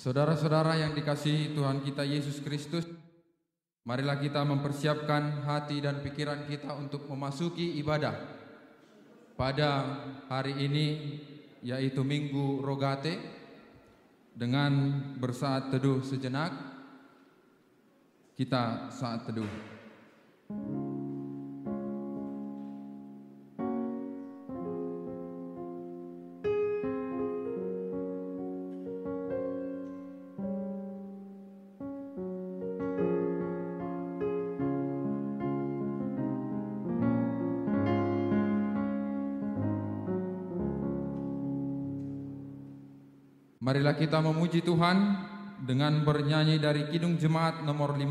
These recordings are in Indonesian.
Saudara-saudara yang dikasihi Tuhan kita Yesus Kristus, marilah kita mempersiapkan hati dan pikiran kita untuk memasuki ibadah pada hari ini, yaitu Minggu Rogate, dengan bersaat teduh sejenak. Kita saat teduh. Marilah kita memuji Tuhan dengan bernyanyi dari Kidung Jemaat nomor 15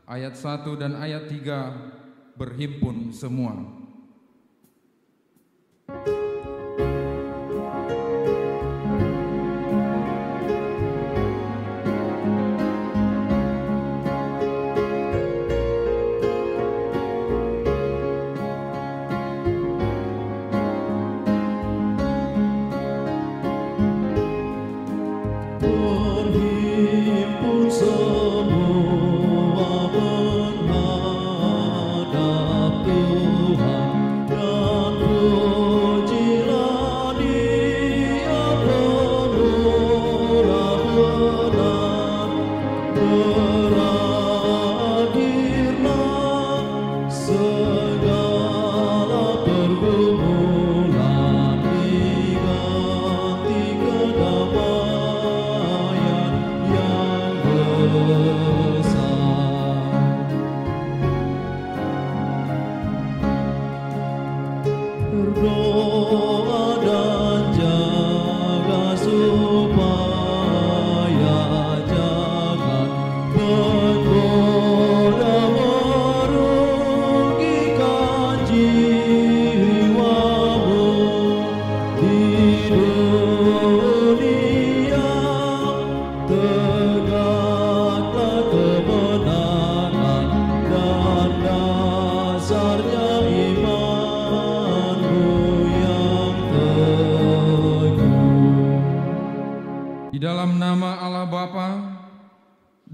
ayat 1 dan ayat 3, berhimpun semua.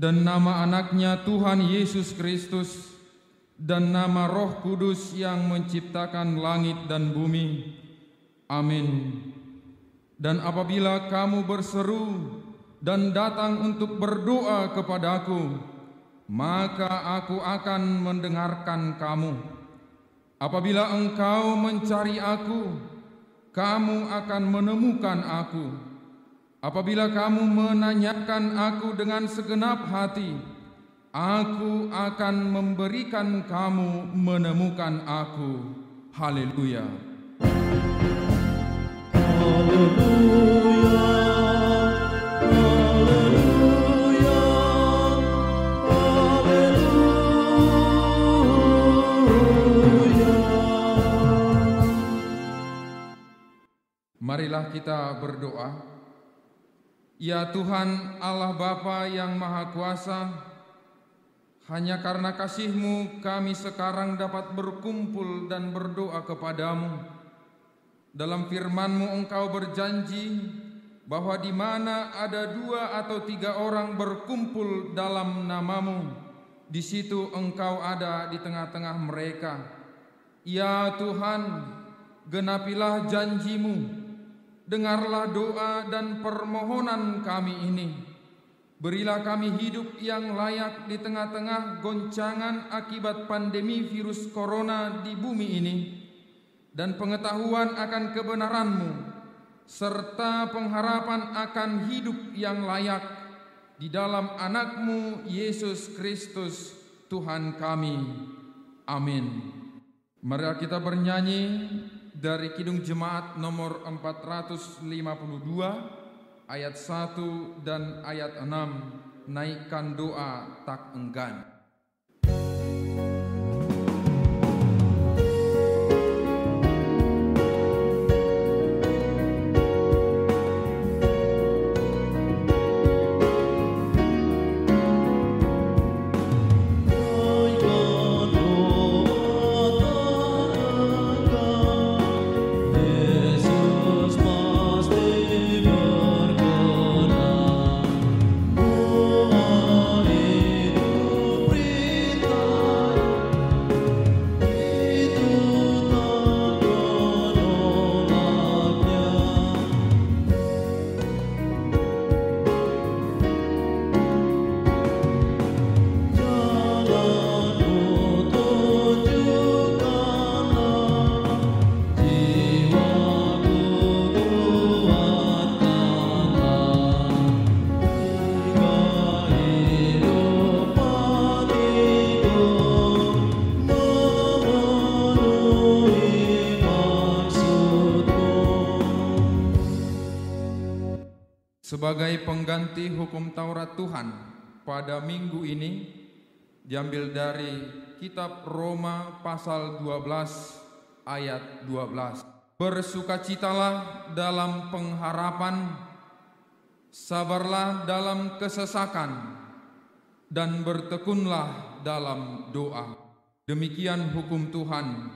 Dan nama anaknya Tuhan Yesus Kristus, dan nama Roh Kudus yang menciptakan langit dan bumi. Amin. Dan apabila kamu berseru dan datang untuk berdoa kepadaku, maka aku akan mendengarkan kamu. Apabila engkau mencari aku, kamu akan menemukan aku. Apabila kamu menanyakan aku dengan segenap hati, aku akan memberikan kamu menemukan aku. Haleluya. Haleluya. Haleluya. Haleluya. Marilah kita berdoa. Ya Tuhan Allah Bapa yang Maha Kuasa, hanya karena kasih-Mu kami sekarang dapat berkumpul dan berdoa kepadamu. Dalam firman-Mu Engkau berjanji bahwa di mana ada 2 atau 3 orang berkumpul dalam nama-Mu, di situ Engkau ada di tengah-tengah mereka. Ya Tuhan, genapilah janji-Mu. Dengarlah doa dan permohonan kami ini. Berilah kami hidup yang layak di tengah-tengah goncangan akibat pandemi virus corona di bumi ini, dan pengetahuan akan kebenaran-Mu, serta pengharapan akan hidup yang layak di dalam anak-Mu Yesus Kristus Tuhan kami. Amin. Mari kita bernyanyi dari Kidung Jemaat nomor 452 ayat 1 dan ayat 6, naikkan doa tak enggan. Yesus pasti berkenan. sebagai pengganti hukum Taurat Tuhan pada minggu ini diambil dari kitab Roma pasal 12 ayat 12. Bersukacitalah dalam pengharapan, sabarlah dalam kesesakan, dan bertekunlah dalam doa. Demikian hukum Tuhan.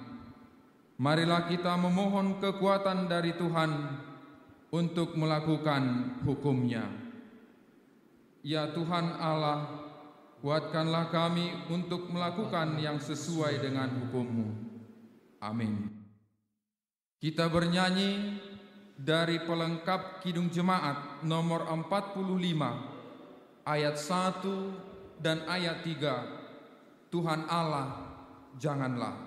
Marilah kita memohon kekuatan dari Tuhan untuk melakukan hukum-Nya. Ya Tuhan Allah, kuatkanlah kami untuk melakukan yang sesuai dengan hukum-Mu. Amin. Kita bernyanyi dari pelengkap Kidung Jemaat nomor 45 ayat 1 dan ayat 3. Tuhan Allah, janganlah.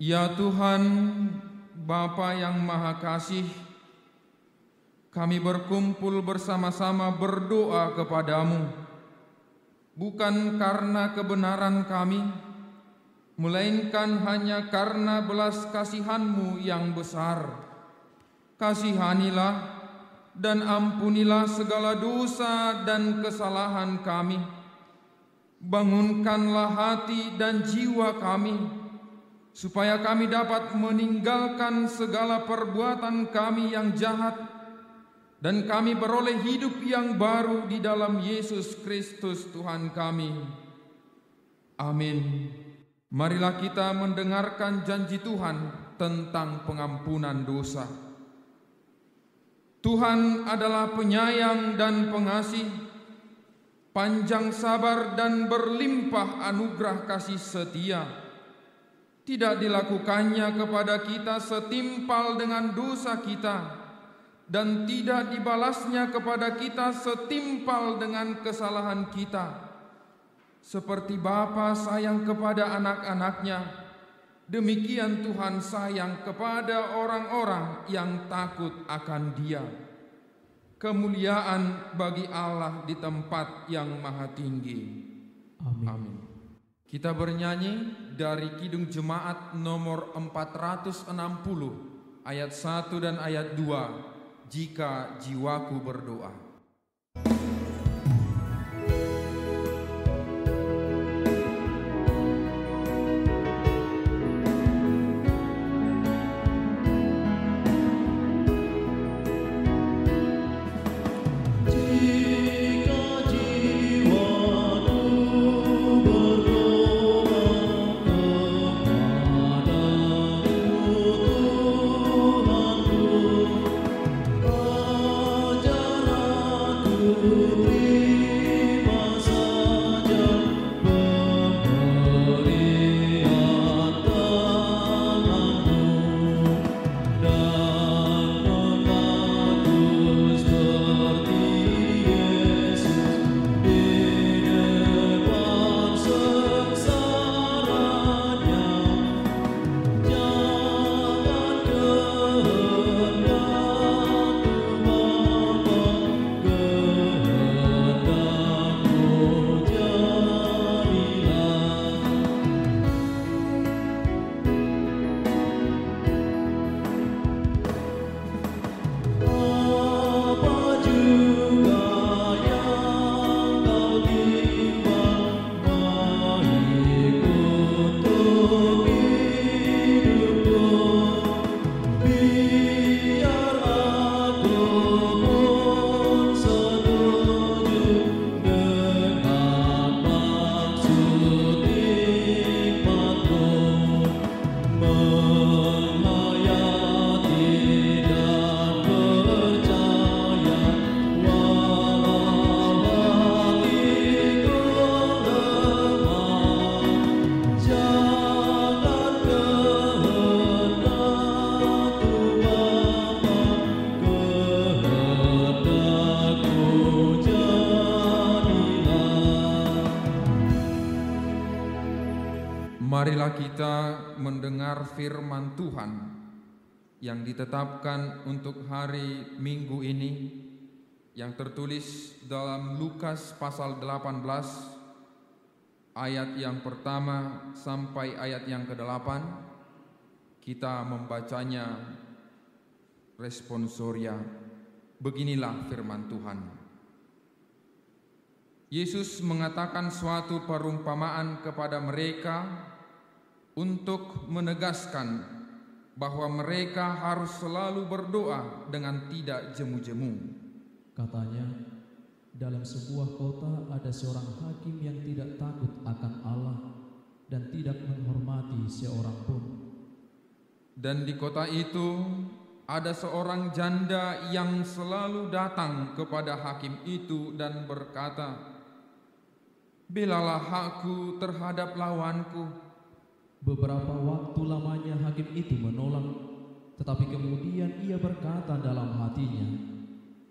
Ya Tuhan, Bapa yang Maha Kasih, kami berkumpul bersama-sama berdoa kepadamu, bukan karena kebenaran kami, melainkan hanya karena belas kasihan-Mu yang besar. Kasihanilah dan ampunilah segala dosa dan kesalahan kami. Bangunkanlah hati dan jiwa kami, supaya kami dapat meninggalkan segala perbuatan kami yang jahat dan kami beroleh hidup yang baru di dalam Yesus Kristus Tuhan kami. Amin. Marilah kita mendengarkan janji Tuhan tentang pengampunan dosa. Tuhan adalah penyayang dan pengasih, panjang sabar dan berlimpah anugerah kasih setia. Tidak dilakukannya kepada kita setimpal dengan dosa kita, dan tidak dibalasnya kepada kita setimpal dengan kesalahan kita. Seperti Bapa sayang kepada anak-anaknya, demikian Tuhan sayang kepada orang-orang yang takut akan Dia. Kemuliaan bagi Allah di tempat yang maha tinggi. Amin. Amin. Kita bernyanyi dari Kidung Jemaat nomor 460 ayat 1 dan ayat 2. Jika jiwaku berdoa. Ajarlah mendengar firman Tuhan yang ditetapkan untuk hari Minggu ini, yang tertulis dalam Lukas pasal 18 ayat yang pertama sampai ayat yang ke-8. Kita membacanya responsoria. Beginilah firman Tuhan. Yesus mengatakan suatu perumpamaan kepada mereka untuk menegaskan bahwa mereka harus selalu berdoa dengan tidak jemu-jemu. Katanya, dalam sebuah kota ada seorang hakim yang tidak takut akan Allah dan tidak menghormati seorang pun. Dan di kota itu ada seorang janda yang selalu datang kepada hakim itu dan berkata, "Belalah hakku terhadap lawanku." Beberapa waktu lamanya hakim itu menolak, tetapi kemudian ia berkata dalam hatinya,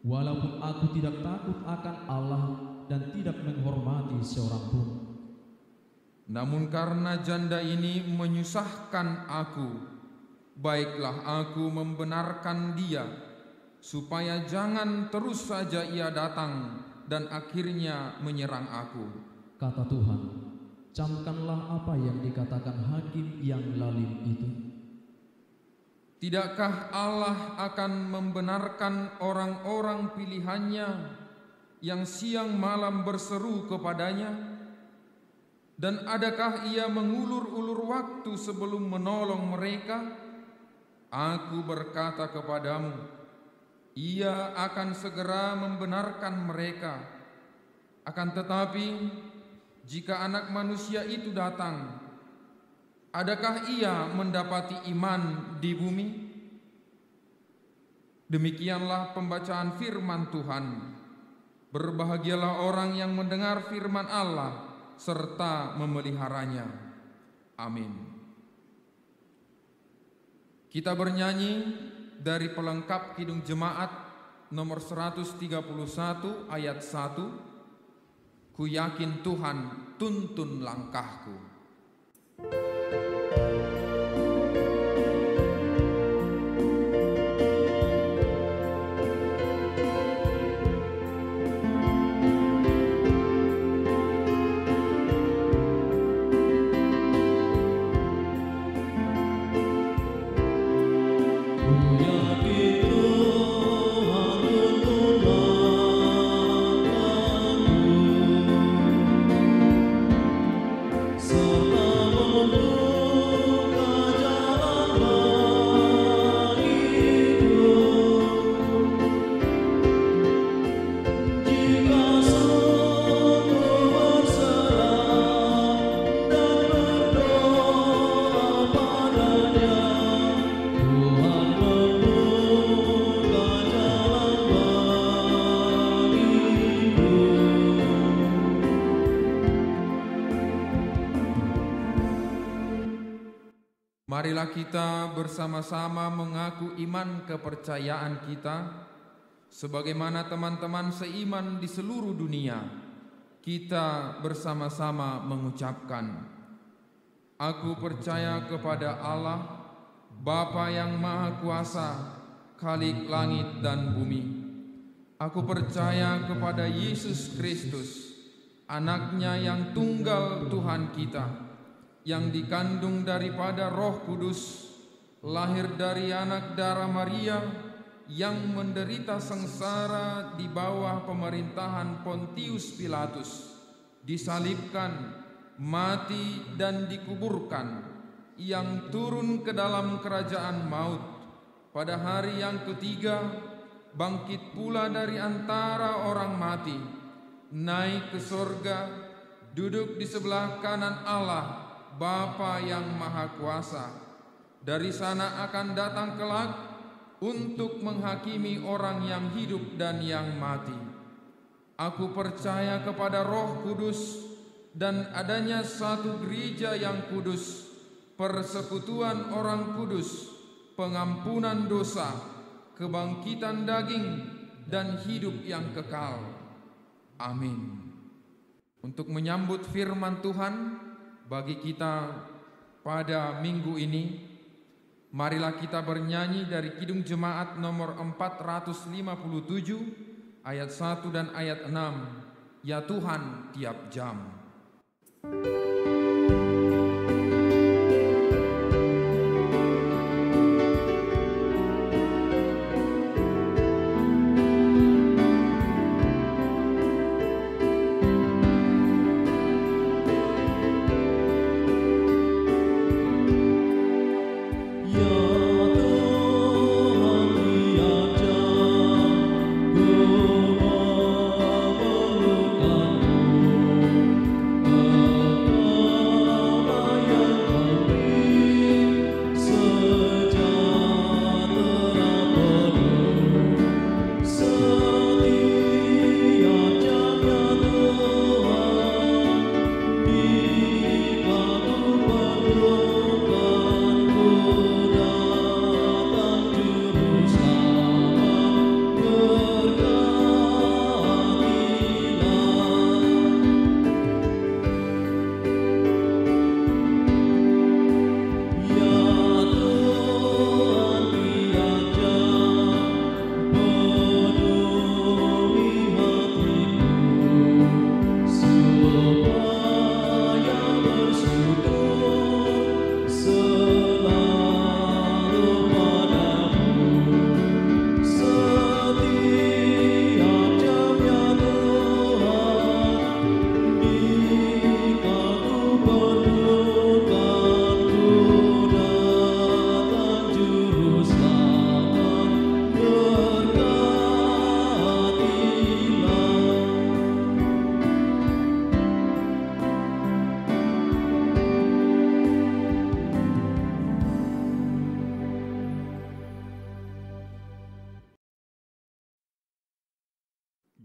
"Walaupun aku tidak takut akan Allah dan tidak menghormati seorang pun, namun karena janda ini menyusahkan aku, baiklah aku membenarkan dia, supaya jangan terus saja ia datang dan akhirnya menyerang aku." kata Tuhan. Camkanlah apa yang dikatakan hakim yang lalim itu. Tidakkah Allah akan membenarkan orang-orang pilihannya yang siang malam berseru kepadanya? Dan adakah ia mengulur-ulur waktu sebelum menolong mereka? Aku berkata kepadamu, ia akan segera membenarkan mereka. Akan tetapi, jika Anak Manusia itu datang, adakah ia mendapati iman di bumi? Demikianlah pembacaan firman Tuhan. Berbahagialah orang yang mendengar firman Allah serta memeliharanya. Amin. Kita bernyanyi dari pelengkap Kidung Jemaat nomor 131 ayat 1. Ku yakin Tuhan tuntun langkahku. Marilah kita bersama-sama mengaku iman kepercayaan kita, sebagaimana teman-teman seiman di seluruh dunia. Kita bersama-sama mengucapkan, aku percaya kepada Allah, Bapa yang Maha Kuasa, Khalik langit dan bumi. Aku percaya kepada Yesus Kristus, Anaknya yang tunggal Tuhan kita, yang dikandung daripada Roh Kudus, lahir dari anak darah Maria, yang menderita sengsara di bawah pemerintahan Pontius Pilatus, disalibkan, mati dan dikuburkan, yang turun ke dalam kerajaan maut, pada hari yang ketiga bangkit pula dari antara orang mati, naik ke sorga, duduk di sebelah kanan Allah Bapa yang Maha Kuasa. Dari sana akan datang kelak untuk menghakimi orang yang hidup dan yang mati. Aku percaya kepada Roh Kudus dan adanya satu gereja yang kudus, persekutuan orang kudus, pengampunan dosa, kebangkitan daging, dan hidup yang kekal. Amin. Untuk menyambut firman Tuhan bagi kita pada minggu ini, Marilah kita bernyanyi dari Kidung Jemaat nomor 457 ayat 1 dan ayat 6. Ya Tuhan tiap jam.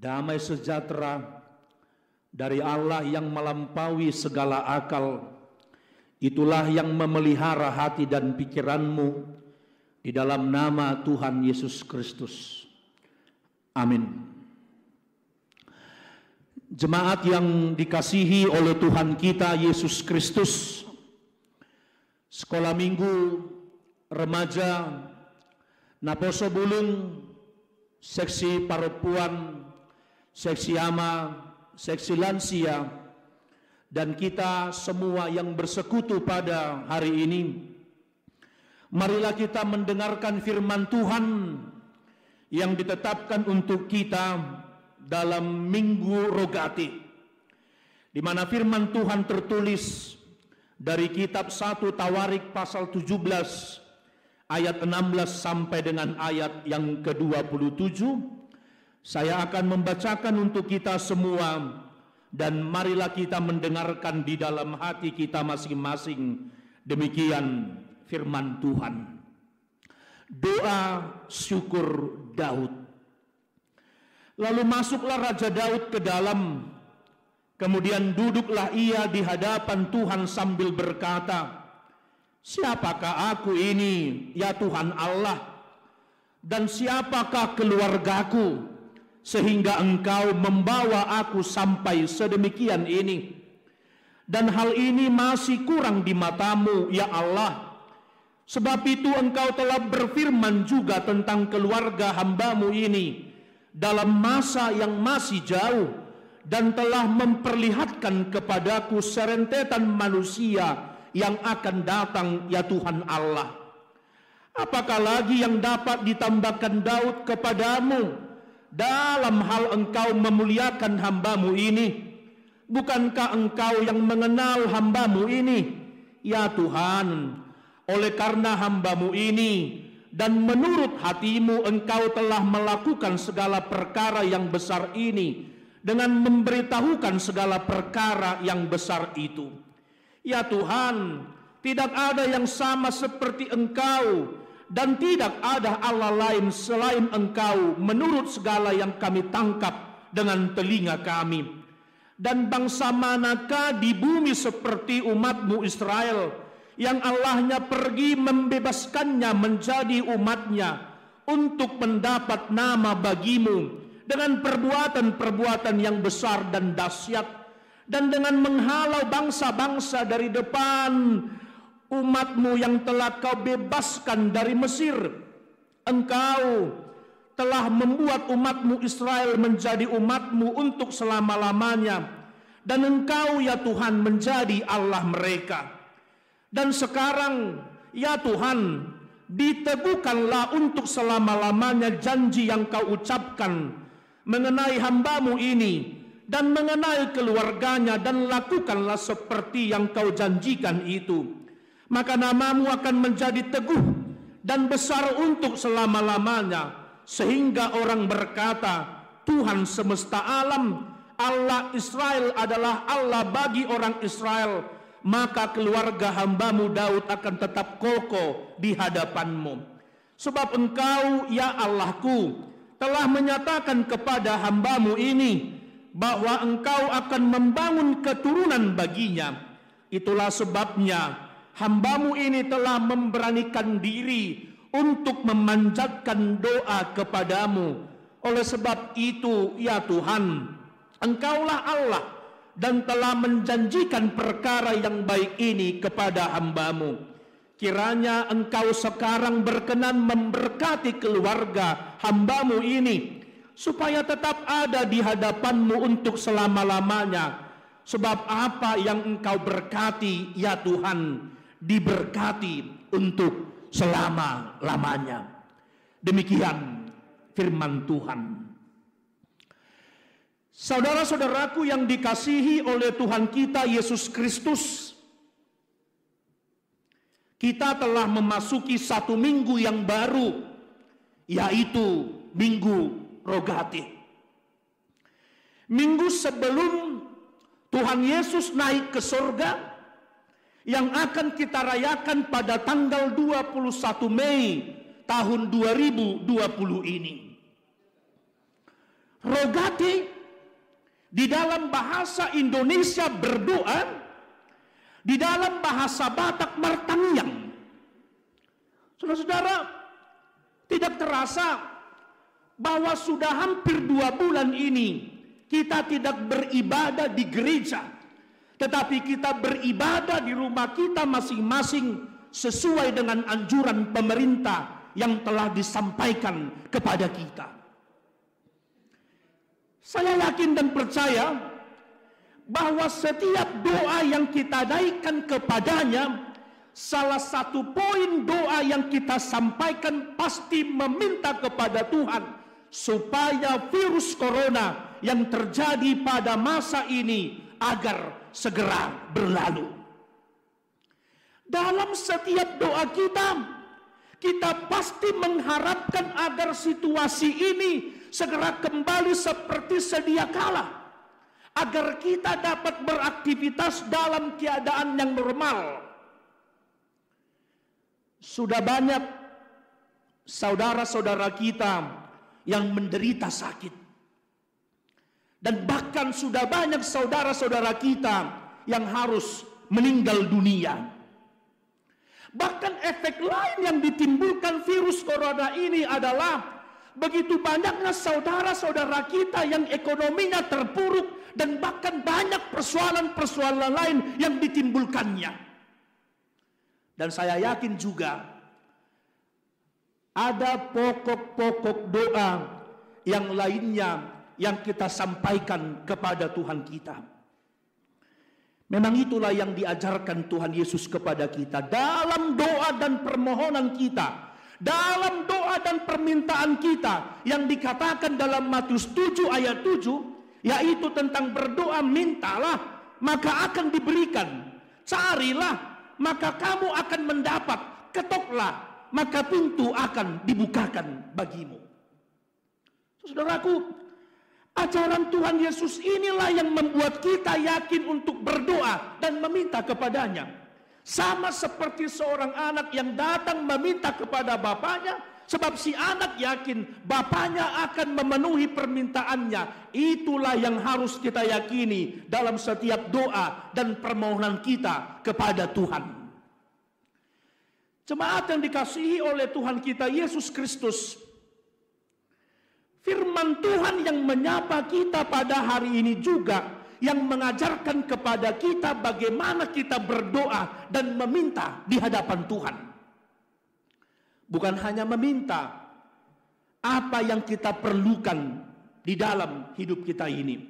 Damai sejahtera dari Allah yang melampaui segala akal, itulah yang memelihara hati dan pikiranmu di dalam nama Tuhan Yesus Kristus. Amin. Jemaat yang dikasihi oleh Tuhan kita Yesus Kristus, sekolah minggu remaja Naposo Bulung, seksi perempuan, seksi ama, seksi lansia, dan kita semua yang bersekutu pada hari ini, marilah kita mendengarkan firman Tuhan yang ditetapkan untuk kita dalam Minggu Rogati, di mana firman Tuhan tertulis dari kitab 1 Tawarik pasal 17 ayat 16 sampai dengan ayat yang ke-27. Saya akan membacakan untuk kita semua, dan marilah kita mendengarkan di dalam hati kita masing-masing. Demikian firman Tuhan. Doa syukur Daud. Lalu masuklah Raja Daud ke dalam, kemudian duduklah ia di hadapan Tuhan sambil berkata, "Siapakah aku ini, ya Tuhan Allah? Dan siapakah keluargaku, sehingga Engkau membawa aku sampai sedemikian ini? Dan hal ini masih kurang di mata-Mu, ya Allah. Sebab itu Engkau telah berfirman juga tentang keluarga hamba-Mu ini dalam masa yang masih jauh, dan telah memperlihatkan kepadaku serentetan manusia yang akan datang, ya Tuhan Allah. Apakah lagi yang dapat ditambahkan Daud kepadamu dalam hal Engkau memuliakan hamba-Mu ini? Bukankah Engkau yang mengenal hamba-Mu ini, ya Tuhan? Oleh karena hamba-Mu ini dan menurut hati-Mu Engkau telah melakukan segala perkara yang besar ini dengan memberitahukan segala perkara yang besar itu. Ya Tuhan, tidak ada yang sama seperti Engkau, dan tidak ada Allah lain selain Engkau menurut segala yang kami tangkap dengan telinga kami. Dan bangsa manakah di bumi seperti umat-Mu Israel, yang Allahnya pergi membebaskannya menjadi umatnya untuk mendapat nama bagi-Mu dengan perbuatan-perbuatan yang besar dan dahsyat, dan dengan menghalau bangsa-bangsa dari depan umat-Mu yang telah Kau bebaskan dari Mesir. Engkau telah membuat umat-Mu Israel menjadi umat-Mu untuk selama-lamanya. Dan Engkau ya Tuhan menjadi Allah mereka. Dan sekarang ya Tuhan, diteguhkanlah untuk selama-lamanya janji yang Kau ucapkan mengenai hamba-Mu ini dan mengenai keluarganya, dan lakukanlah seperti yang Kau janjikan itu. Maka nama-Mu akan menjadi teguh dan besar untuk selama-lamanya, sehingga orang berkata, Tuhan semesta alam, Allah Israel adalah Allah bagi orang Israel. Maka keluarga hamba-Mu Daud akan tetap kokoh di hadapan-Mu. Sebab Engkau ya Allahku telah menyatakan kepada hamba-Mu ini bahwa Engkau akan membangun keturunan baginya. Itulah sebabnya hamba-Mu ini telah memberanikan diri untuk memanjatkan doa kepadamu. Oleh sebab itu ya Tuhan, Engkaulah Allah dan telah menjanjikan perkara yang baik ini kepada hamba-Mu. Kiranya Engkau sekarang berkenan memberkati keluarga hamba-Mu ini, supaya tetap ada di hadapan-Mu untuk selama-lamanya. Sebab apa yang Engkau berkati ya Tuhan, diberkati untuk selama-lamanya. Demikian firman Tuhan. Saudara-saudaraku yang dikasihi oleh Tuhan kita Yesus Kristus, kita telah memasuki satu minggu yang baru, yaitu Minggu Rogati. Minggu sebelum Tuhan Yesus naik ke surga, yang akan kita rayakan pada tanggal 21 Mei tahun 2020 ini. Rogati di dalam bahasa Indonesia berdoa, di dalam bahasa Batak martangyang. Saudara-saudara, tidak terasa bahwa sudah hampir 2 bulan ini kita tidak beribadah di gereja, tetapi kita beribadah di rumah kita masing-masing sesuai dengan anjuran pemerintah yang telah disampaikan kepada kita. Saya yakin dan percaya bahwa setiap doa yang kita naikkan kepadanya, salah satu poin doa yang kita sampaikan pasti meminta kepada Tuhan supaya virus corona yang terjadi pada masa ini agar segera berlalu. Dalam setiap doa kita pasti mengharapkan agar situasi ini segera kembali seperti sedia kala, agar kita dapat beraktivitas dalam keadaan yang normal. Sudah banyak saudara-saudara kita yang menderita sakit, dan bahkan sudah banyak saudara-saudara kita yang harus meninggal dunia. Bahkan efek lain yang ditimbulkan virus corona ini adalah begitu banyaknya saudara-saudara kita yang ekonominya terpuruk, dan bahkan banyak persoalan-persoalan lain yang ditimbulkannya. Dan saya yakin juga ada pokok-pokok doa yang lainnya yang kita sampaikan kepada Tuhan kita. Memang itulah yang diajarkan Tuhan Yesus kepada kita dalam doa dan permohonan kita, dalam doa dan permintaan kita yang dikatakan dalam Matius 7 ayat 7, yaitu tentang berdoa, mintalah maka akan diberikan, carilah maka kamu akan mendapat, ketoklah maka pintu akan dibukakan bagimu. Saudaraku, ajaran Tuhan Yesus inilah yang membuat kita yakin untuk berdoa dan meminta kepadanya. Sama seperti seorang anak yang datang meminta kepada bapaknya, sebab si anak yakin bapaknya akan memenuhi permintaannya. Itulah yang harus kita yakini dalam setiap doa dan permohonan kita kepada Tuhan. Jemaat yang dikasihi oleh Tuhan kita Yesus Kristus, firman Tuhan yang menyapa kita pada hari ini juga yang mengajarkan kepada kita bagaimana kita berdoa dan meminta di hadapan Tuhan. Bukan hanya meminta apa yang kita perlukan di dalam hidup kita ini,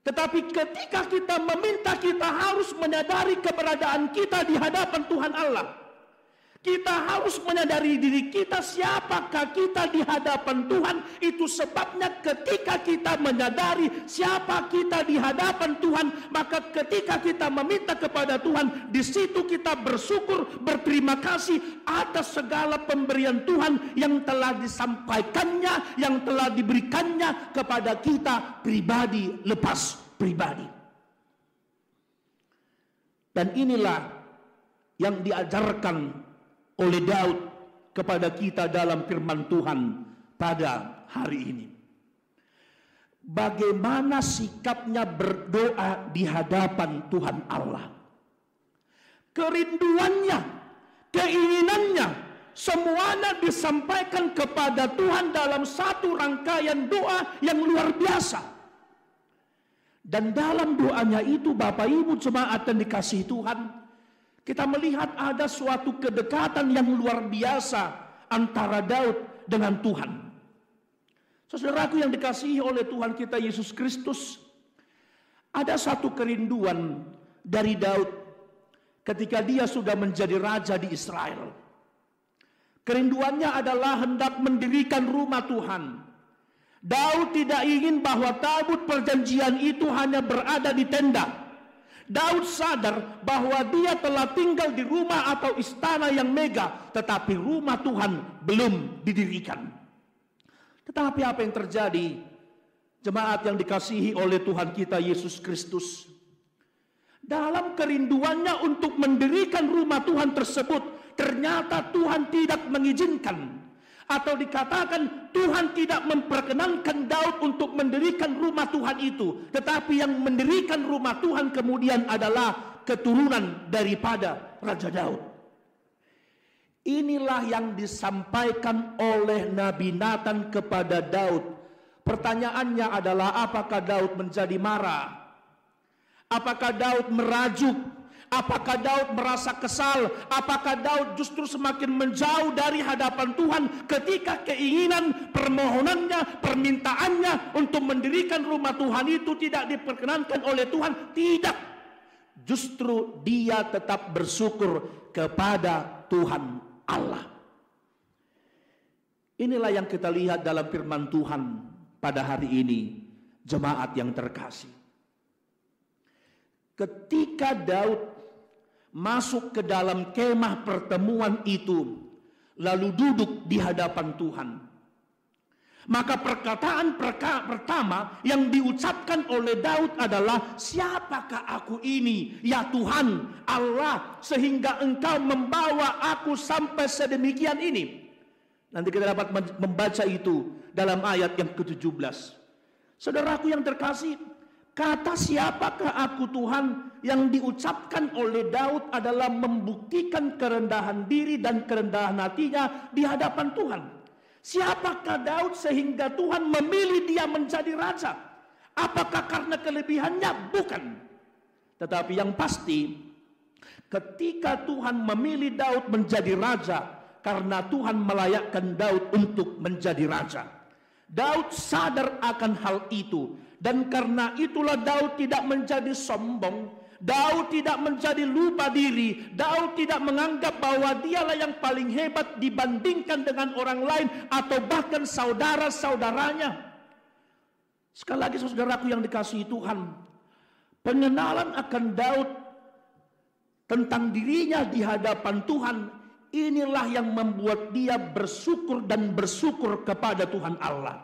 tetapi ketika kita meminta, kita harus menyadari keberadaan kita di hadapan Tuhan Allah. Kita harus menyadari diri kita, siapakah kita di hadapan Tuhan. Itu sebabnya ketika kita menyadari siapa kita di hadapan Tuhan, maka ketika kita meminta kepada Tuhan, di situ kita bersyukur, berterima kasih atas segala pemberian Tuhan yang telah disampaikannya, yang telah diberikannya kepada kita pribadi lepas pribadi. Dan inilah yang diajarkan oleh Daud kepada kita dalam firman Tuhan pada hari ini. Bagaimana sikapnya berdoa di hadapan Tuhan Allah. Kerinduannya, keinginannya, semuanya disampaikan kepada Tuhan dalam satu rangkaian doa yang luar biasa. Dan dalam doanya itu, Bapak Ibu jemaat yang dikasihi Tuhan, kita melihat ada suatu kedekatan yang luar biasa antara Daud dengan Tuhan. Saudaraku yang dikasihi oleh Tuhan kita Yesus Kristus, ada satu kerinduan dari Daud ketika dia sudah menjadi raja di Israel. Kerinduannya adalah hendak mendirikan rumah Tuhan. Daud tidak ingin bahwa tabut perjanjian itu hanya berada di tenda. Daud sadar bahwa dia telah tinggal di rumah atau istana yang megah, tetapi rumah Tuhan belum didirikan. Tetapi apa yang terjadi, jemaat yang dikasihi oleh Tuhan kita Yesus Kristus? Dalam kerinduannya untuk mendirikan rumah Tuhan tersebut, ternyata Tuhan tidak mengizinkan. Atau dikatakan Tuhan tidak memperkenankan Daud untuk mendirikan rumah Tuhan itu. Tetapi yang mendirikan rumah Tuhan kemudian adalah keturunan daripada Raja Daud. Inilah yang disampaikan oleh Nabi Nathan kepada Daud. Pertanyaannya adalah, apakah Daud menjadi marah? Apakah Daud merajuk? Apakah Daud merasa kesal? Apakah Daud justru semakin menjauh dari hadapan Tuhan ketika keinginan, permohonannya, permintaannya untuk mendirikan rumah Tuhan itu tidak diperkenankan oleh Tuhan? Tidak. Justru dia tetap bersyukur kepada Tuhan Allah. Inilah yang kita lihat dalam firman Tuhan pada hari ini, jemaat yang terkasih. Ketika Daud masuk ke dalam kemah pertemuan itu, lalu duduk di hadapan Tuhan, maka perkataan pertama yang diucapkan oleh Daud adalah, siapakah aku ini ya Tuhan Allah, sehingga engkau membawa aku sampai sedemikian ini. Nanti kita dapat membaca itu dalam ayat yang ke-17. Saudaraku yang terkasih, kata siapakah aku Tuhan yang diucapkan oleh Daud adalah membuktikan kerendahan diri dan kerendahan hatinya di hadapan Tuhan. Siapakah Daud sehingga Tuhan memilih dia menjadi raja? Apakah karena kelebihannya? Bukan. Tetapi yang pasti, ketika Tuhan memilih Daud menjadi raja, karena Tuhan melayakkan Daud untuk menjadi raja. Daud sadar akan hal itu. Dan karena itulah Daud tidak menjadi sombong, Daud tidak menjadi lupa diri, Daud tidak menganggap bahwa dialah yang paling hebat dibandingkan dengan orang lain atau bahkan saudara-saudaranya. Sekali lagi saudaraku yang dikasihi Tuhan, pengenalan akan Daud tentang dirinya di hadapan Tuhan, inilah yang membuat dia bersyukur dan bersyukur kepada Tuhan Allah.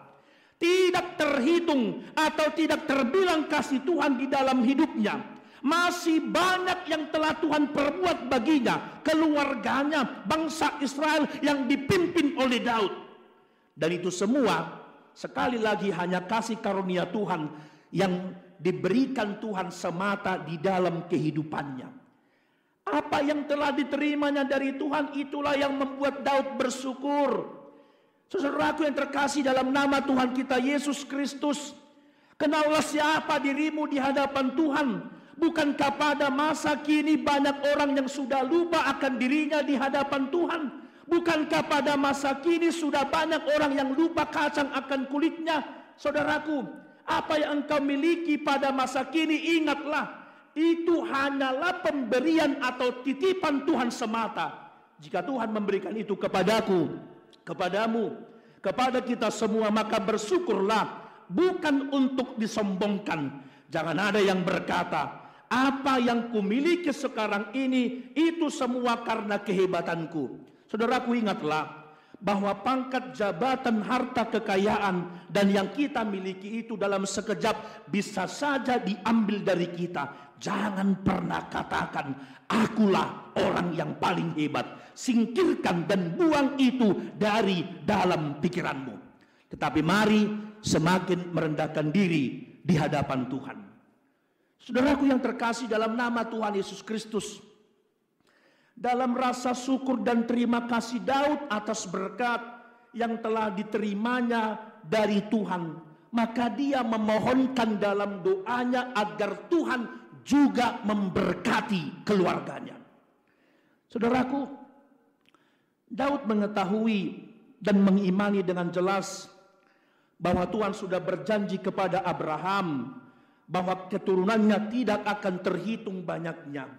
Tidak terhitung atau tidak terbilang kasih Tuhan di dalam hidupnya. Masih banyak yang telah Tuhan perbuat baginya, keluarganya, bangsa Israel yang dipimpin oleh Daud. Dan itu semua sekali lagi hanya kasih karunia Tuhan yang diberikan Tuhan semata di dalam kehidupannya. Apa yang telah diterimanya dari Tuhan, itulah yang membuat Daud bersyukur. Saudaraku yang terkasih dalam nama Tuhan kita Yesus Kristus, Kenallah siapa dirimu di hadapan Tuhan. Bukankah pada masa kini banyak orang yang sudah lupa akan dirinya di hadapan Tuhan? Bukankah pada masa kini sudah banyak orang yang lupa kacang akan kulitnya? Saudaraku, apa yang engkau miliki pada masa kini, ingatlah, itu hanyalah pemberian atau titipan Tuhan semata. Jika Tuhan memberikan itu kepadaku, kepadamu, kepada kita semua, maka bersyukurlah, bukan untuk disombongkan. Jangan ada yang berkata, apa yang kumiliki sekarang ini, itu semua karena kehebatanku. Saudaraku, ingatlah bahwa pangkat, jabatan, harta, kekayaan, dan yang kita miliki itu dalam sekejap bisa saja diambil dari kita. Jangan pernah katakan, akulah orang yang paling hebat. Singkirkan dan buang itu dari dalam pikiranmu. Tetapi mari semakin merendahkan diri di hadapan Tuhan. Saudaraku yang terkasih dalam nama Tuhan Yesus Kristus, dalam rasa syukur dan terima kasih Daud atas berkat yang telah diterimanya dari Tuhan, maka dia memohonkan dalam doanya agar Tuhan juga memberkati keluarganya. Saudaraku, Daud mengetahui dan mengimani dengan jelas bahwa Tuhan sudah berjanji kepada Abraham bahwa keturunannya tidak akan terhitung banyaknya.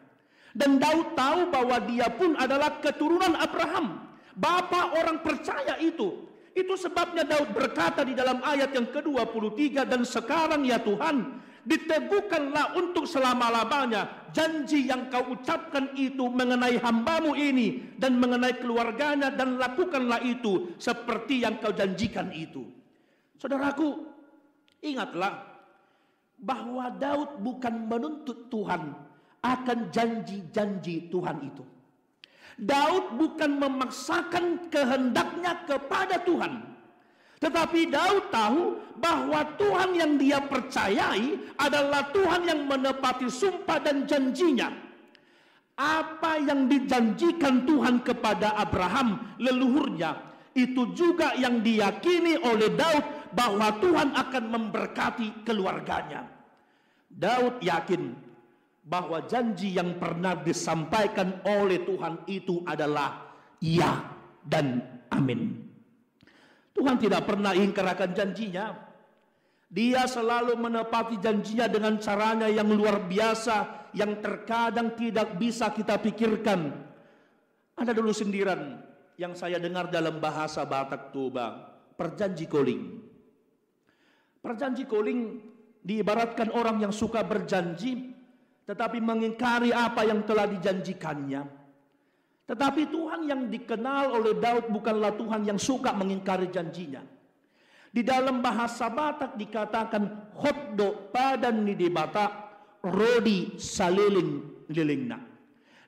Dan Daud tahu bahwa dia pun adalah keturunan Abraham, bapa orang percaya itu. Itu sebabnya Daud berkata di dalam ayat yang ke-23, dan sekarang ya Tuhan, diteguhkanlah untuk selama-lamanya janji yang kau ucapkan itu mengenai hambamu ini dan mengenai keluarganya, dan lakukanlah itu seperti yang kau janjikan itu. Saudaraku, ingatlah bahwa Daud bukan menuntut Tuhan akan janji-janji Tuhan itu. Daud bukan memaksakan kehendaknya kepada Tuhan. Tetapi Daud tahu bahwa Tuhan yang dia percayai adalah Tuhan yang menepati sumpah dan janjinya. Apa yang dijanjikan Tuhan kepada Abraham leluhurnya, itu juga yang diyakini oleh Daud bahwa Tuhan akan memberkati keluarganya. Daud yakin bahwa janji yang pernah disampaikan oleh Tuhan itu adalah ya dan amin. Tuhan tidak pernah ingkar akan janjinya. Dia selalu menepati janjinya dengan caranya yang luar biasa, yang terkadang tidak bisa kita pikirkan. Ada dulu sindiran yang saya dengar dalam bahasa Batak Toba, perjanji koling. Perjanji koling diibaratkan orang yang suka berjanji tetapi mengingkari apa yang telah dijanjikannya. Tetapi Tuhan yang dikenal oleh Daud bukanlah Tuhan yang suka mengingkari janjinya. Di dalam bahasa Batak dikatakan hoddo padan ni di Batak rodi saliling lilingna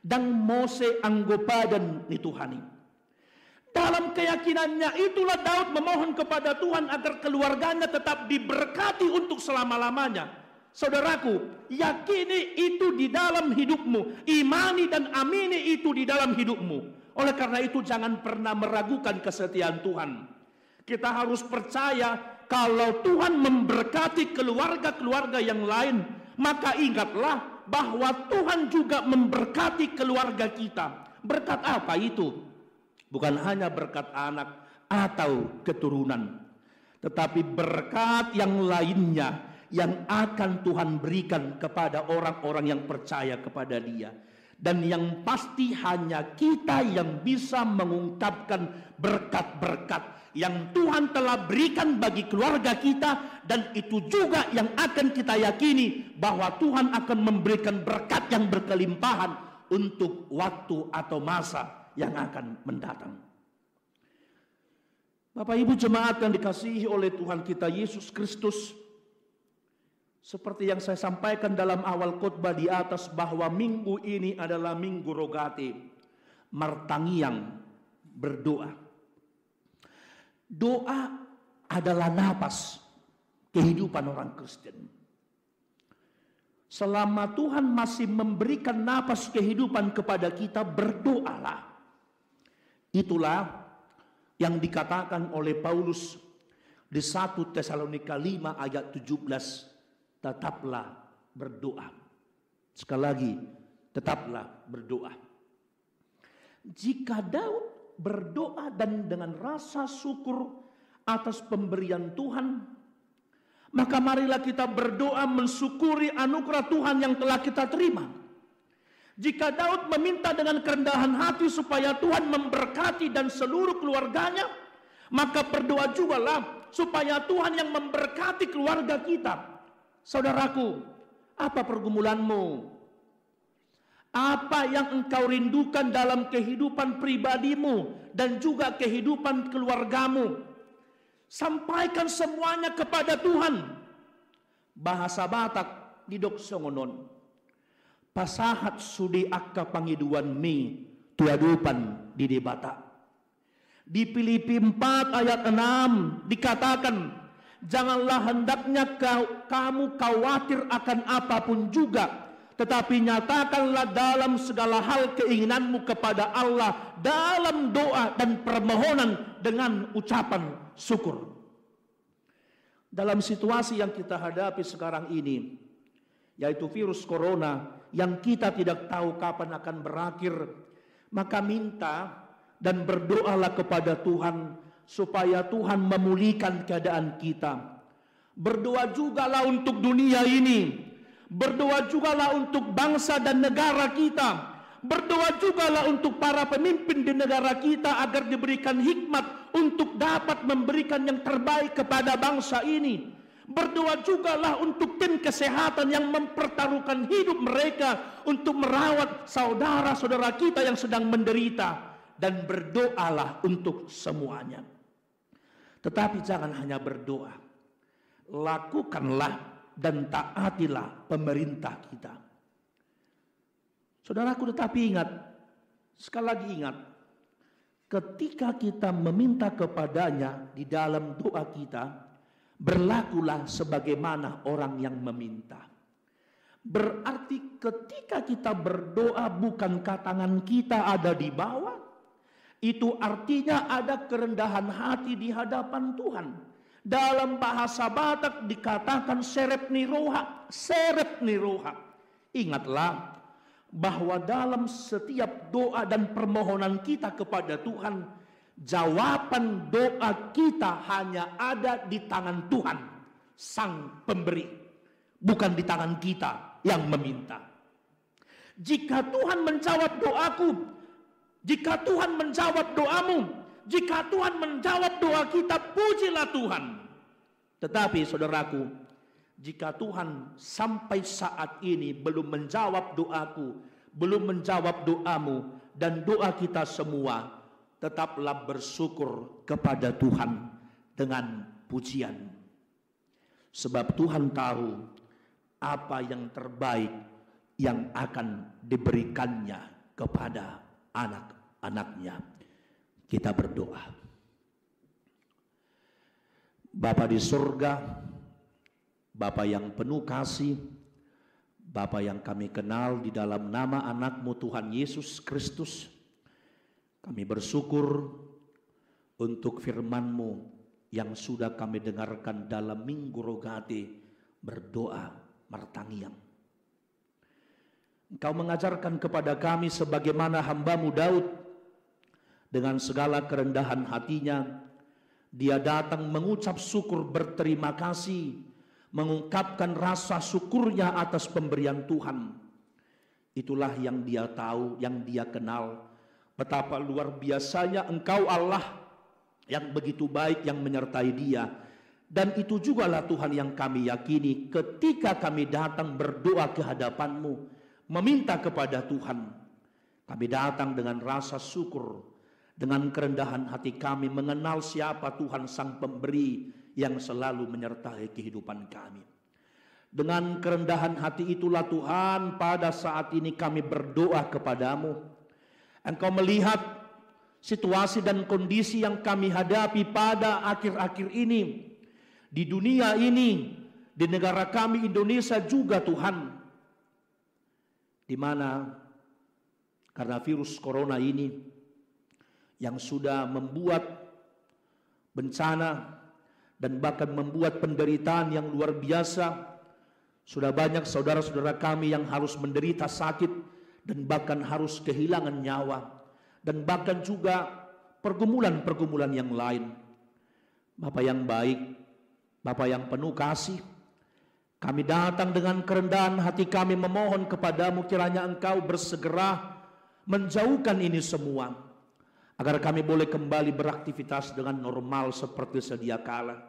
dan mose anggopadan ni Tuhani. Dalam keyakinannya itulah Daud memohon kepada Tuhan agar keluarganya tetap diberkati untuk selama-lamanya. Saudaraku, yakini itu di dalam hidupmu, imani dan amini itu di dalam hidupmu. Oleh karena itu jangan pernah meragukan kesetiaan Tuhan. Kita harus percaya kalau Tuhan memberkati keluarga-keluarga yang lain, maka ingatlah bahwa Tuhan juga memberkati keluarga kita. Berkat apa itu? Bukan hanya berkat anak atau keturunan, tetapi berkat yang lainnya yang akan Tuhan berikan kepada orang-orang yang percaya kepada Dia. Dan yang pasti hanya kita yang bisa mengungkapkan berkat-berkat yang Tuhan telah berikan bagi keluarga kita. Dan itu juga yang akan kita yakini bahwa Tuhan akan memberikan berkat yang berkelimpahan untuk waktu atau masa yang akan mendatang. Bapak Ibu jemaat yang dikasihi oleh Tuhan kita Yesus Kristus, seperti yang saya sampaikan dalam awal khotbah di atas bahwa minggu ini adalah minggu rogate, martangiang berdoa. Doa adalah napas kehidupan orang Kristen. Selama Tuhan masih memberikan napas kehidupan kepada kita, berdoalah. Itulah yang dikatakan oleh Paulus di 1 Tesalonika 5 ayat 17. tetaplah berdoa. Sekali lagi, tetaplah berdoa. Jika Daud berdoa dan dengan rasa syukur atas pemberian Tuhan, maka marilah kita berdoa mensyukuri anugerah Tuhan yang telah kita terima. Jika Daud meminta dengan kerendahan hati supaya Tuhan memberkati dan seluruh keluarganya, maka berdoa jugalah supaya Tuhan yang memberkati keluarga kita. Saudaraku, apa pergumulanmu? Apa yang engkau rindukan dalam kehidupan pribadimu dan juga kehidupan keluargamu? Sampaikan semuanya kepada Tuhan. Bahasa Batak di Doksongonon. Pasahat sudi akka pangiduan mi tuadupan di Batak. Di Filipi 4 ayat 6 dikatakan, janganlah hendaknya kamu khawatir akan apapun juga, tetapi nyatakanlah dalam segala hal keinginanmu kepada Allah dalam doa dan permohonan dengan ucapan syukur. Dalam situasi yang kita hadapi sekarang ini, yaitu virus corona yang kita tidak tahu kapan akan berakhir, maka minta dan berdoalah kepada Tuhan supaya Tuhan memulihkan keadaan kita. Berdoa jugalah untuk dunia ini. Berdoa jugalah untuk bangsa dan negara kita. Berdoa jugalah untuk para pemimpin di negara kita agar diberikan hikmat untuk dapat memberikan yang terbaik kepada bangsa ini. Berdoa jugalah untuk tim kesehatan yang mempertaruhkan hidup mereka untuk merawat saudara-saudara kita yang sedang menderita. Dan berdoalah untuk semuanya. Tetapi jangan hanya berdoa, lakukanlah dan taatilah pemerintah kita. Saudaraku, tetapi ingat, sekali lagi ingat, ketika kita meminta kepadanya di dalam doa kita, berlakulah sebagaimana orang yang meminta. Berarti ketika kita berdoa bukankah tangan kita ada di bawah? Itu artinya ada kerendahan hati di hadapan Tuhan. Dalam bahasa Batak dikatakan serep niroha, serep niroha. Ingatlah bahwa dalam setiap doa dan permohonan kita kepada Tuhan, jawaban doa kita hanya ada di tangan Tuhan, Sang Pemberi, bukan di tangan kita yang meminta. Jika Tuhan menjawab doaku, jika Tuhan menjawab doamu, jika Tuhan menjawab doa kita, pujilah Tuhan. Tetapi saudaraku, jika Tuhan sampai saat ini belum menjawab doaku, belum menjawab doamu dan doa kita semua, tetaplah bersyukur kepada Tuhan dengan pujian. Sebab Tuhan tahu apa yang terbaik yang akan diberikannya kepada anak-anaknya. Kita berdoa. Bapa di surga, Bapa yang penuh kasih, Bapa yang kami kenal di dalam nama anak-Mu Tuhan Yesus Kristus, kami bersyukur untuk firman-Mu yang sudah kami dengarkan dalam Minggu Rogate berdoa martangiang. Engkau mengajarkan kepada kami sebagaimana hamba-Mu Daud dengan segala kerendahan hatinya, dia datang mengucap syukur berterima kasih, mengungkapkan rasa syukurnya atas pemberian Tuhan. Itulah yang dia tahu, yang dia kenal, betapa luar biasanya Engkau Allah yang begitu baik yang menyertai dia. Dan itu jugalah Tuhan yang kami yakini ketika kami datang berdoa ke hadapan-Mu, meminta kepada Tuhan. Kami datang dengan rasa syukur, dengan kerendahan hati kami mengenal siapa Tuhan Sang Pemberi yang selalu menyertai kehidupan kami. Dengan kerendahan hati itulah Tuhan, pada saat ini kami berdoa kepadamu. Engkau melihat situasi dan kondisi yang kami hadapi pada akhir-akhir ini, di dunia ini, di negara kami Indonesia juga Tuhan, di mana karena virus corona ini yang sudah membuat bencana dan bahkan membuat penderitaan yang luar biasa, Sudah banyak saudara-saudara kami yang harus menderita sakit dan bahkan harus kehilangan nyawa, dan bahkan juga pergumulan-pergumulan yang lain. Bapa yang baik, Bapa yang penuh kasih, kami datang dengan kerendahan hati kami memohon kepadamu, kiranya Engkau bersegera menjauhkan ini semua, agar kami boleh kembali beraktivitas dengan normal seperti sedia kala.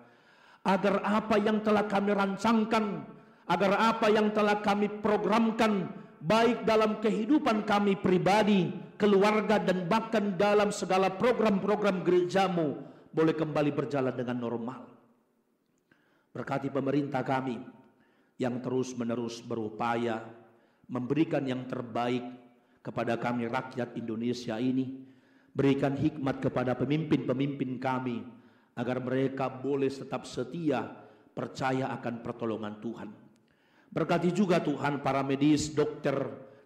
Agar apa yang telah kami rancangkan, agar apa yang telah kami programkan, baik dalam kehidupan kami pribadi, keluarga, dan bahkan dalam segala program-program gerejamu, boleh kembali berjalan dengan normal. Berkati pemerintah kami yang terus-menerus berupaya memberikan yang terbaik kepada kami rakyat Indonesia ini. Berikan hikmat kepada pemimpin-pemimpin kami, agar mereka boleh tetap setia, percaya akan pertolongan Tuhan. Berkati juga Tuhan para medis, dokter,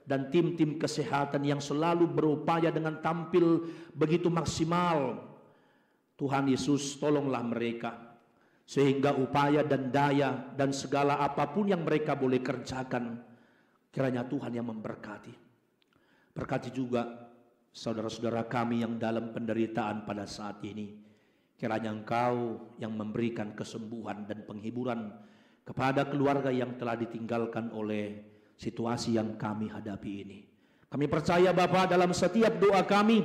dan tim-tim kesehatan yang selalu berupaya dengan tampil begitu maksimal. Tuhan Yesus, tolonglah mereka, sehingga upaya dan daya dan segala apapun yang mereka boleh kerjakan, kiranya Tuhan yang memberkati. Berkati juga saudara-saudara kami yang dalam penderitaan pada saat ini. Kiranya Engkau yang memberikan kesembuhan dan penghiburan kepada keluarga yang telah ditinggalkan oleh situasi yang kami hadapi ini. Kami percaya Bapa, dalam setiap doa kami,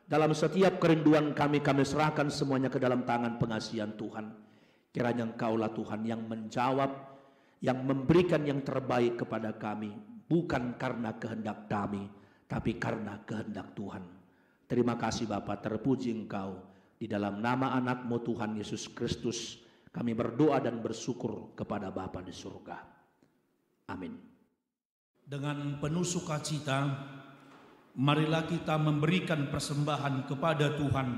dalam setiap kerinduan kami serahkan semuanya ke dalam tangan pengasihan Tuhan. Kiranya Engkaulah Tuhan yang menjawab, yang memberikan yang terbaik kepada kami, bukan karena kehendak kami, tapi karena kehendak Tuhan. Terima kasih Bapa, terpuji Engkau. Di dalam nama anak-Mu Tuhan Yesus Kristus, kami berdoa dan bersyukur kepada Bapa di surga. Amin. Dengan penuh sukacita, marilah kita memberikan persembahan kepada Tuhan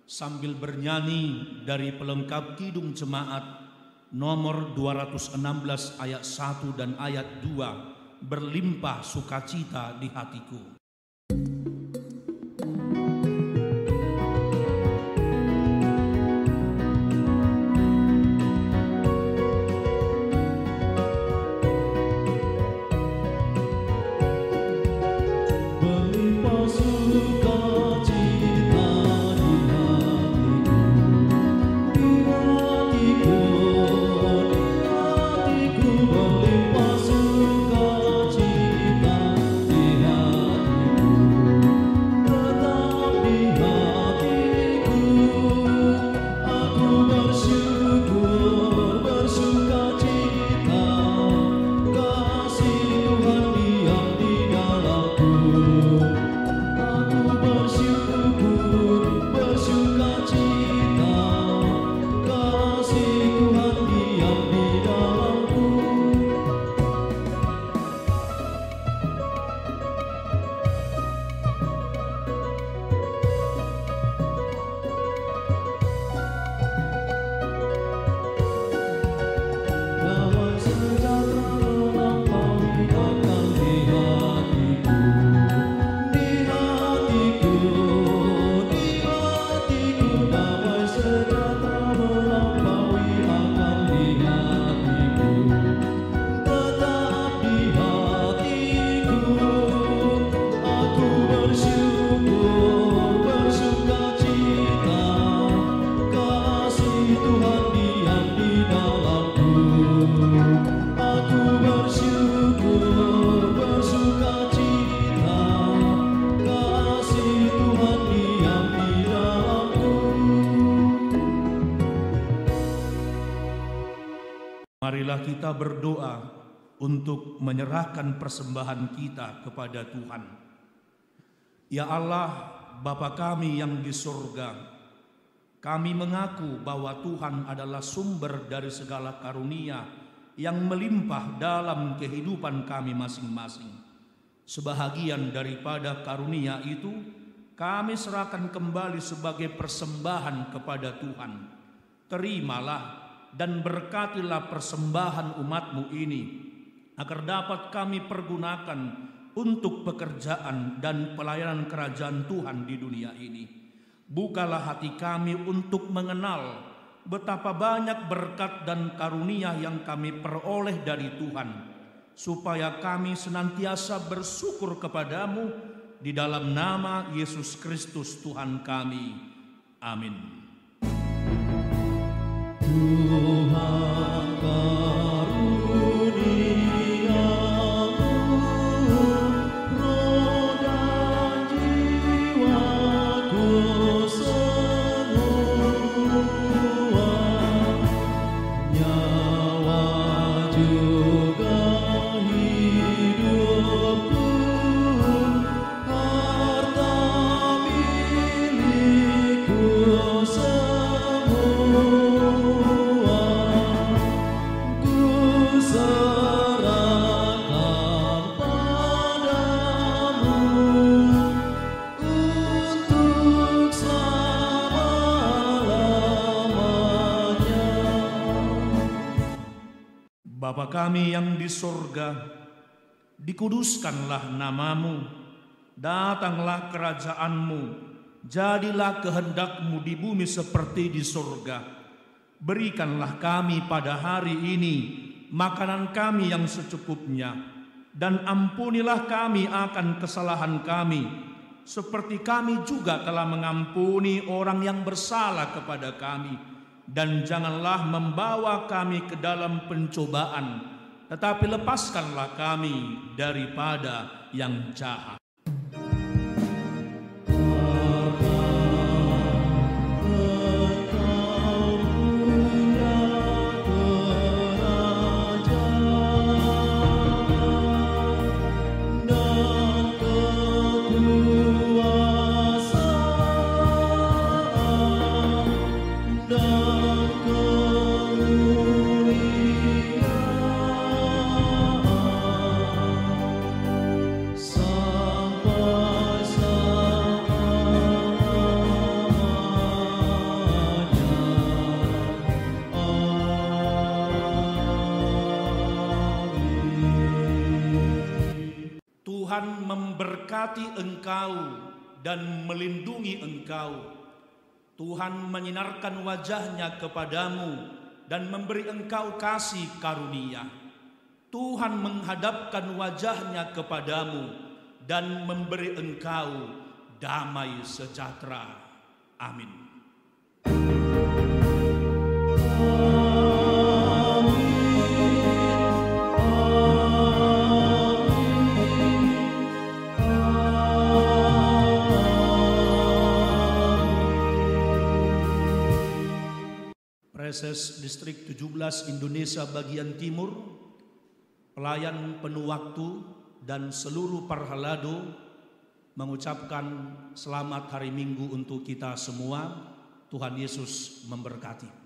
sambil bernyanyi dari pelengkap Kidung Jemaat nomor 216 ayat 1 dan ayat 2, berlimpah sukacita di hatiku. Marilah kita berdoa untuk menyerahkan persembahan kita kepada Tuhan. Ya Allah, Bapa kami yang di surga, kami mengaku bahwa Tuhan adalah sumber dari segala karunia yang melimpah dalam kehidupan kami masing-masing. Sebahagian daripada karunia itu kami serahkan kembali sebagai persembahan kepada Tuhan. Terimalah dan berkatilah persembahan umat-Mu ini, agar dapat kami pergunakan untuk pekerjaan dan pelayanan kerajaan Tuhan di dunia ini. Bukalah hati kami untuk mengenal betapa banyak berkat dan karunia yang kami peroleh dari Tuhan, supaya kami senantiasa bersyukur kepadamu di dalam nama Yesus Kristus Tuhan kami. Amin. Tuhan karuniamu, roh dan jiwaku semua, nyawa juga hidupku, harta milikku semua, ku serahkan padamu untuk selama-lamanya. Bapa kami yang di sorga, dikuduskanlah namamu, datanglah kerajaanmu, jadilah kehendakmu di bumi seperti di sorga. Berikanlah kami pada hari ini makanan kami yang secukupnya, dan ampunilah kami akan kesalahan kami, seperti kami juga telah mengampuni orang yang bersalah kepada kami. Dan janganlah membawa kami ke dalam pencobaan, tetapi lepaskanlah kami daripada yang jahat. Tuhan memberkati engkau dan melindungi engkau. Tuhan menyinarkan wajahnya kepadamu dan memberi engkau kasih karunia. Tuhan menghadapkan wajahnya kepadamu dan memberi engkau damai sejahtera. Amin. Preses Distrik 17 Indonesia bagian Timur, pelayan penuh waktu dan seluruh Parhalado mengucapkan selamat hari Minggu untuk kita semua. Tuhan Yesus memberkati.